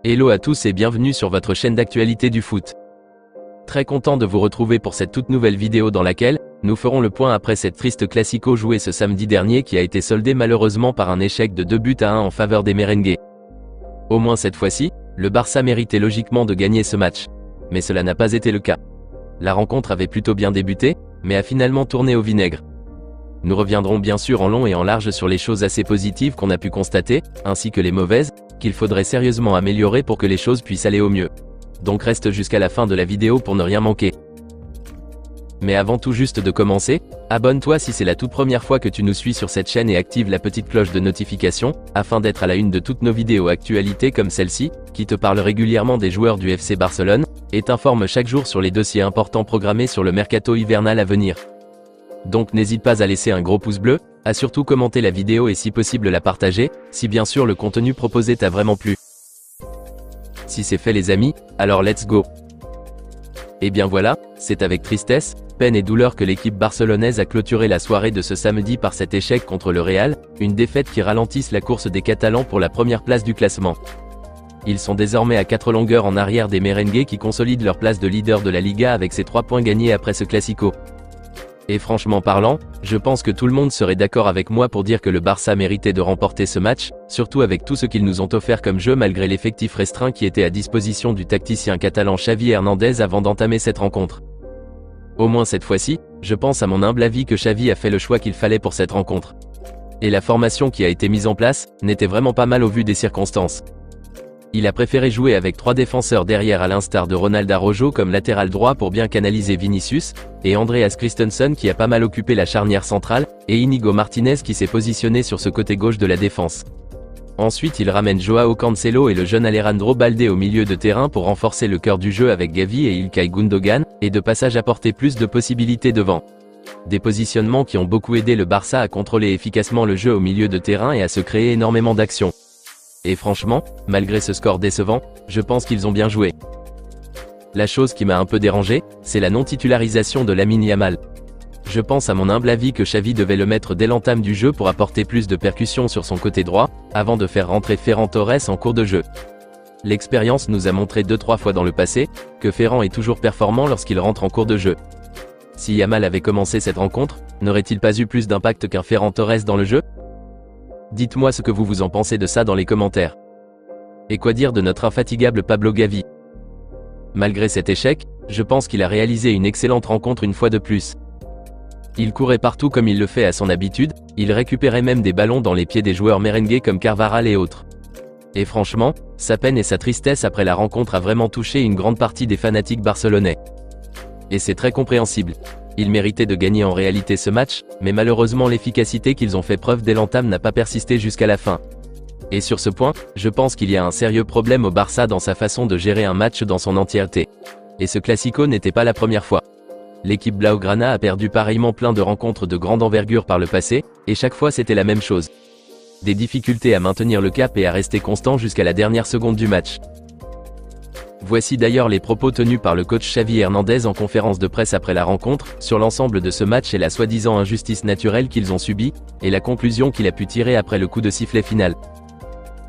Hello à tous et bienvenue sur votre chaîne d'actualité du foot. Très content de vous retrouver pour cette toute nouvelle vidéo dans laquelle nous ferons le point après cette triste classico jouée ce samedi dernier qui a été soldé malheureusement par un échec de 2-1 en faveur des merengues. Au moins cette fois-ci, le Barça méritait logiquement de gagner ce match. Mais cela n'a pas été le cas. La rencontre avait plutôt bien débuté, mais a finalement tourné au vinaigre. Nous reviendrons bien sûr en long et en large sur les choses assez positives qu'on a pu constater, ainsi que les mauvaises, qu'il faudrait sérieusement améliorer pour que les choses puissent aller au mieux. Donc reste jusqu'à la fin de la vidéo pour ne rien manquer. Mais avant tout juste de commencer, abonne-toi si c'est la toute première fois que tu nous suis sur cette chaîne et active la petite cloche de notification, afin d'être à la une de toutes nos vidéos actualités comme celle-ci, qui te parle régulièrement des joueurs du FC Barcelone, et t'informe chaque jour sur les dossiers importants programmés sur le mercato hivernal à venir. Donc n'hésite pas à laisser un gros pouce bleu, à surtout commenter la vidéo et si possible la partager, si bien sûr le contenu proposé t'a vraiment plu. Si c'est fait les amis, alors let's go. Et bien voilà, c'est avec tristesse, peine et douleur que l'équipe barcelonaise a clôturé la soirée de ce samedi par cet échec contre le Real, une défaite qui ralentisse la course des Catalans pour la première place du classement. Ils sont désormais à 4 longueurs en arrière des merengues qui consolident leur place de leader de la Liga avec ses 3 points gagnés après ce classico. Et franchement parlant, je pense que tout le monde serait d'accord avec moi pour dire que le Barça méritait de remporter ce match, surtout avec tout ce qu'ils nous ont offert comme jeu malgré l'effectif restreint qui était à disposition du tacticien catalan Xavi Hernandez avant d'entamer cette rencontre. Au moins cette fois-ci, je pense à mon humble avis que Xavi a fait le choix qu'il fallait pour cette rencontre. Et la formation qui a été mise en place, n'était vraiment pas mal au vu des circonstances. Il a préféré jouer avec 3 défenseurs derrière à l'instar de Ronald Araujo comme latéral droit pour bien canaliser Vinicius, et Andreas Christensen qui a pas mal occupé la charnière centrale, et Inigo Martinez qui s'est positionné sur ce côté gauche de la défense. Ensuite il ramène Joao Cancelo et le jeune Alejandro Balde au milieu de terrain pour renforcer le cœur du jeu avec Gavi et Ilkay Gundogan, et de passage apporter plus de possibilités devant. Des positionnements qui ont beaucoup aidé le Barça à contrôler efficacement le jeu au milieu de terrain et à se créer énormément d'actions. Et franchement, malgré ce score décevant, je pense qu'ils ont bien joué. La chose qui m'a un peu dérangé, c'est la non-titularisation de Lamine Yamal. Je pense à mon humble avis que Xavi devait le mettre dès l'entame du jeu pour apporter plus de percussion sur son côté droit, avant de faire rentrer Ferran Torres en cours de jeu. L'expérience nous a montré 2-3 fois dans le passé, que Ferran est toujours performant lorsqu'il rentre en cours de jeu. Si Yamal avait commencé cette rencontre, n'aurait-il pas eu plus d'impact qu'un Ferran Torres dans le jeu ? Dites-moi ce que vous en pensez de ça dans les commentaires. Et quoi dire de notre infatigable Pablo Gavi? Malgré cet échec, je pense qu'il a réalisé une excellente rencontre une fois de plus. Il courait partout comme il le fait à son habitude, il récupérait même des ballons dans les pieds des joueurs merengues comme Carvajal et autres. Et franchement, sa peine et sa tristesse après la rencontre a vraiment touché une grande partie des fanatiques barcelonais. Et c'est très compréhensible. Ils méritaient de gagner en réalité ce match, mais malheureusement l'efficacité qu'ils ont fait preuve dès l'entame n'a pas persisté jusqu'à la fin. Et sur ce point, je pense qu'il y a un sérieux problème au Barça dans sa façon de gérer un match dans son entièreté. Et ce classico n'était pas la première fois. L'équipe Blaugrana a perdu pareillement plein de rencontres de grande envergure par le passé, et chaque fois c'était la même chose. Des difficultés à maintenir le cap et à rester constant jusqu'à la dernière seconde du match. Voici d'ailleurs les propos tenus par le coach Xavi Hernandez en conférence de presse après la rencontre, sur l'ensemble de ce match et la soi-disant injustice naturelle qu'ils ont subie, et la conclusion qu'il a pu tirer après le coup de sifflet final.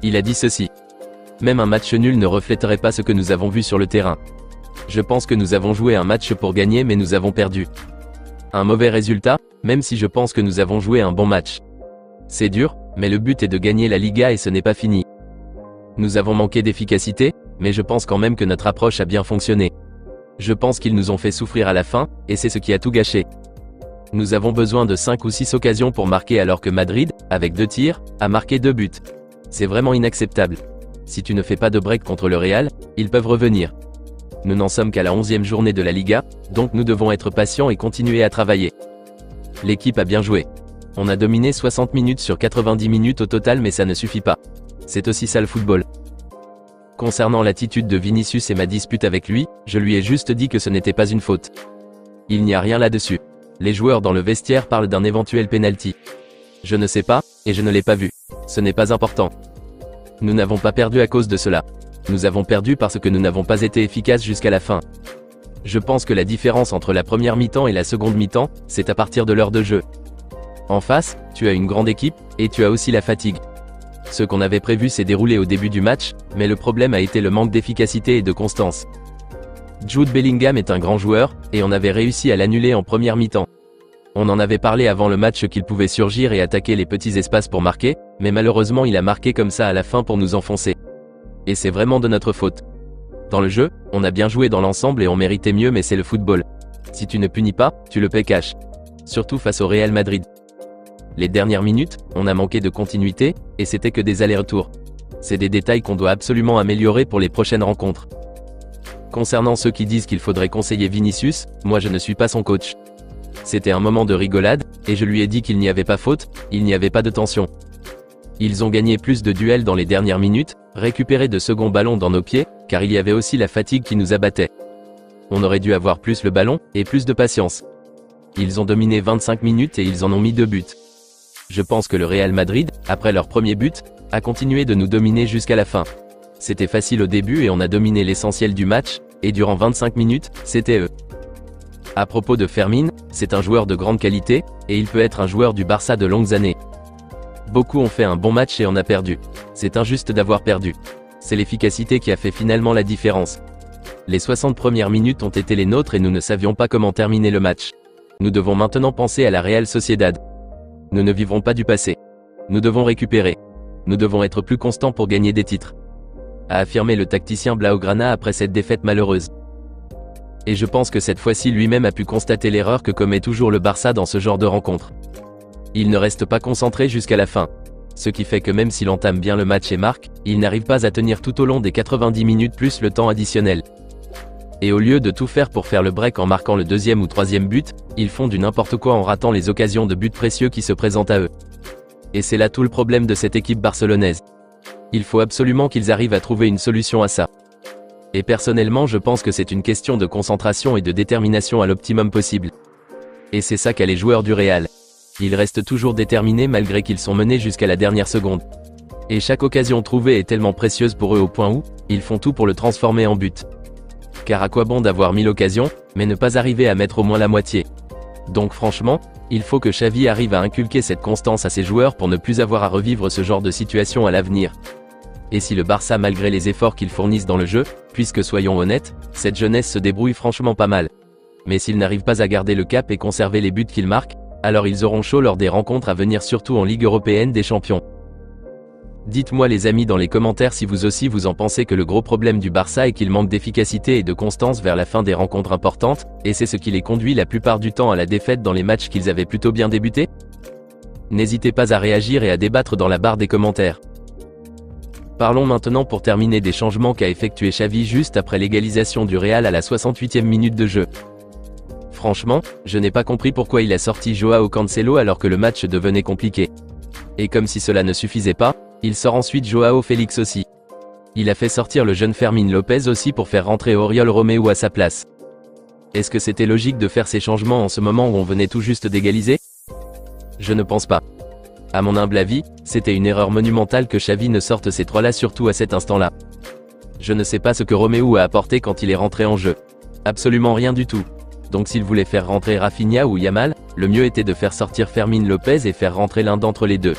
Il a dit ceci. Même un match nul ne reflèterait pas ce que nous avons vu sur le terrain. Je pense que nous avons joué un match pour gagner mais nous avons perdu. Un mauvais résultat, même si je pense que nous avons joué un bon match. C'est dur, mais le but est de gagner la Liga et ce n'est pas fini. Nous avons manqué d'efficacité, mais je pense quand même que notre approche a bien fonctionné. Je pense qu'ils nous ont fait souffrir à la fin, et c'est ce qui a tout gâché. Nous avons besoin de 5 ou 6 occasions pour marquer alors que Madrid, avec 2 tirs, a marqué 2 buts. C'est vraiment inacceptable. Si tu ne fais pas de break contre le Real, ils peuvent revenir. Nous n'en sommes qu'à la 11e journée de la Liga, donc nous devons être patients et continuer à travailler. L'équipe a bien joué. On a dominé 60 minutes sur 90 minutes au total mais ça ne suffit pas. C'est aussi ça le football. Concernant l'attitude de Vinicius et ma dispute avec lui, je lui ai juste dit que ce n'était pas une faute. Il n'y a rien là-dessus. Les joueurs dans le vestiaire parlent d'un éventuel penalty. Je ne sais pas, et je ne l'ai pas vu. Ce n'est pas important. Nous n'avons pas perdu à cause de cela. Nous avons perdu parce que nous n'avons pas été efficaces jusqu'à la fin. Je pense que la différence entre la première mi-temps et la seconde mi-temps, c'est à partir de l'heure de jeu. En face, tu as une grande équipe, et tu as aussi la fatigue. Ce qu'on avait prévu s'est déroulé au début du match, mais le problème a été le manque d'efficacité et de constance. Jude Bellingham est un grand joueur, et on avait réussi à l'annuler en première mi-temps. On en avait parlé avant le match qu'il pouvait surgir et attaquer les petits espaces pour marquer, mais malheureusement il a marqué comme ça à la fin pour nous enfoncer. Et c'est vraiment de notre faute. Dans le jeu, on a bien joué dans l'ensemble et on méritait mieux, mais c'est le football. Si tu ne punis pas, tu le paies cash. Surtout face au Real Madrid. Les dernières minutes, on a manqué de continuité, et c'était que des allers-retours. C'est des détails qu'on doit absolument améliorer pour les prochaines rencontres. Concernant ceux qui disent qu'il faudrait conseiller Vinicius, moi je ne suis pas son coach. C'était un moment de rigolade, et je lui ai dit qu'il n'y avait pas faute, il n'y avait pas de tension. Ils ont gagné plus de duels dans les dernières minutes, récupéré de seconds ballons dans nos pieds, car il y avait aussi la fatigue qui nous abattait. On aurait dû avoir plus le ballon, et plus de patience. Ils ont dominé 25 minutes et ils en ont mis 2 buts. Je pense que le Real Madrid, après leur premier but, a continué de nous dominer jusqu'à la fin. C'était facile au début et on a dominé l'essentiel du match, et durant 25 minutes, c'était eux. À propos de Fermin, c'est un joueur de grande qualité, et il peut être un joueur du Barça de longues années. Beaucoup ont fait un bon match et on a perdu. C'est injuste d'avoir perdu. C'est l'efficacité qui a fait finalement la différence. Les 60 premières minutes ont été les nôtres et nous ne savions pas comment terminer le match. Nous devons maintenant penser à la Real Sociedad. Nous ne vivrons pas du passé. Nous devons récupérer. Nous devons être plus constants pour gagner des titres, a affirmé le tacticien Blaugrana après cette défaite malheureuse. Et je pense que cette fois-ci lui-même a pu constater l'erreur que commet toujours le Barça dans ce genre de rencontre. Il ne reste pas concentré jusqu'à la fin. Ce qui fait que même s'il entame bien le match et marque, il n'arrive pas à tenir tout au long des 90 minutes plus le temps additionnel. Et au lieu de tout faire pour faire le break en marquant le deuxième ou troisième but, ils font du n'importe quoi en ratant les occasions de buts précieux qui se présentent à eux. Et c'est là tout le problème de cette équipe barcelonaise. Il faut absolument qu'ils arrivent à trouver une solution à ça. Et personnellement je pense que c'est une question de concentration et de détermination à l'optimum possible. Et c'est ça qu'a les joueurs du Real. Ils restent toujours déterminés malgré qu'ils sont menés jusqu'à la dernière seconde. Et chaque occasion trouvée est tellement précieuse pour eux au point où, ils font tout pour le transformer en but. Car à quoi bon d'avoir 1000 occasions, mais ne pas arriver à mettre au moins la moitié. Donc franchement, il faut que Xavi arrive à inculquer cette constance à ses joueurs pour ne plus avoir à revivre ce genre de situation à l'avenir. Et si le Barça malgré les efforts qu'ils fournissent dans le jeu, puisque soyons honnêtes, cette jeunesse se débrouille franchement pas mal. Mais s'ils n'arrivent pas à garder le cap et conserver les buts qu'ils marquent, alors ils auront chaud lors des rencontres à venir surtout en Ligue européenne des champions. Dites-moi les amis dans les commentaires si vous aussi vous en pensez que le gros problème du Barça est qu'il manque d'efficacité et de constance vers la fin des rencontres importantes, et c'est ce qui les conduit la plupart du temps à la défaite dans les matchs qu'ils avaient plutôt bien débuté? N'hésitez pas à réagir et à débattre dans la barre des commentaires. Parlons maintenant pour terminer des changements qu'a effectué Xavi juste après l'égalisation du Real à la 68e minute de jeu. Franchement, je n'ai pas compris pourquoi il a sorti Joao Cancelo alors que le match devenait compliqué. Et comme si cela ne suffisait pas, il sort ensuite Joao Félix aussi. Il a fait sortir le jeune Fermin Lopez aussi pour faire rentrer Oriol Romeu à sa place. Est-ce que c'était logique de faire ces changements en ce moment où on venait tout juste d'égaliser? Je ne pense pas. À mon humble avis, c'était une erreur monumentale que Xavi ne sorte ces trois-là surtout à cet instant-là. Je ne sais pas ce que Romeu a apporté quand il est rentré en jeu. Absolument rien du tout. Donc s'il voulait faire rentrer Rafinha ou Yamal, le mieux était de faire sortir Fermin Lopez et faire rentrer l'un d'entre les deux.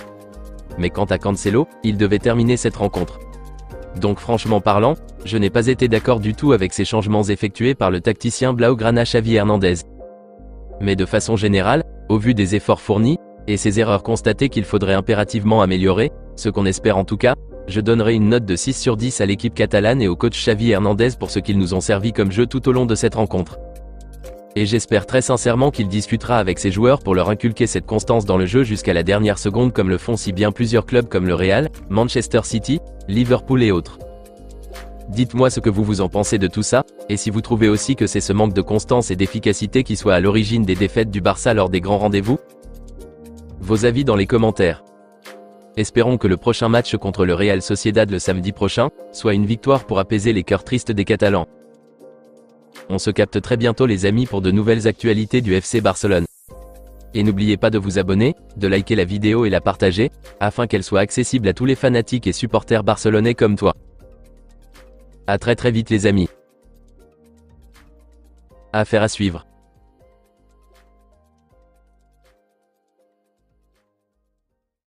Mais quant à Cancelo, il devait terminer cette rencontre. Donc franchement parlant, je n'ai pas été d'accord du tout avec ces changements effectués par le tacticien Blaugrana Xavi Hernandez. Mais de façon générale, au vu des efforts fournis, et ces erreurs constatées qu'il faudrait impérativement améliorer, ce qu'on espère en tout cas, je donnerai une note de 6 sur 10 à l'équipe catalane et au coach Xavi Hernandez pour ce qu'ils nous ont servi comme jeu tout au long de cette rencontre. Et j'espère très sincèrement qu'il discutera avec ses joueurs pour leur inculquer cette constance dans le jeu jusqu'à la dernière seconde comme le font si bien plusieurs clubs comme le Real, Manchester City, Liverpool et autres. Dites-moi ce que vous en pensez de tout ça, et si vous trouvez aussi que c'est ce manque de constance et d'efficacité qui soit à l'origine des défaites du Barça lors des grands rendez-vous. Vos avis dans les commentaires. Espérons que le prochain match contre le Real Sociedad le samedi prochain, soit une victoire pour apaiser les cœurs tristes des Catalans. On se capte très bientôt les amis pour de nouvelles actualités du FC Barcelone. Et n'oubliez pas de vous abonner, de liker la vidéo et la partager, afin qu'elle soit accessible à tous les fanatiques et supporters barcelonais comme toi. À très vite les amis. Affaire à suivre.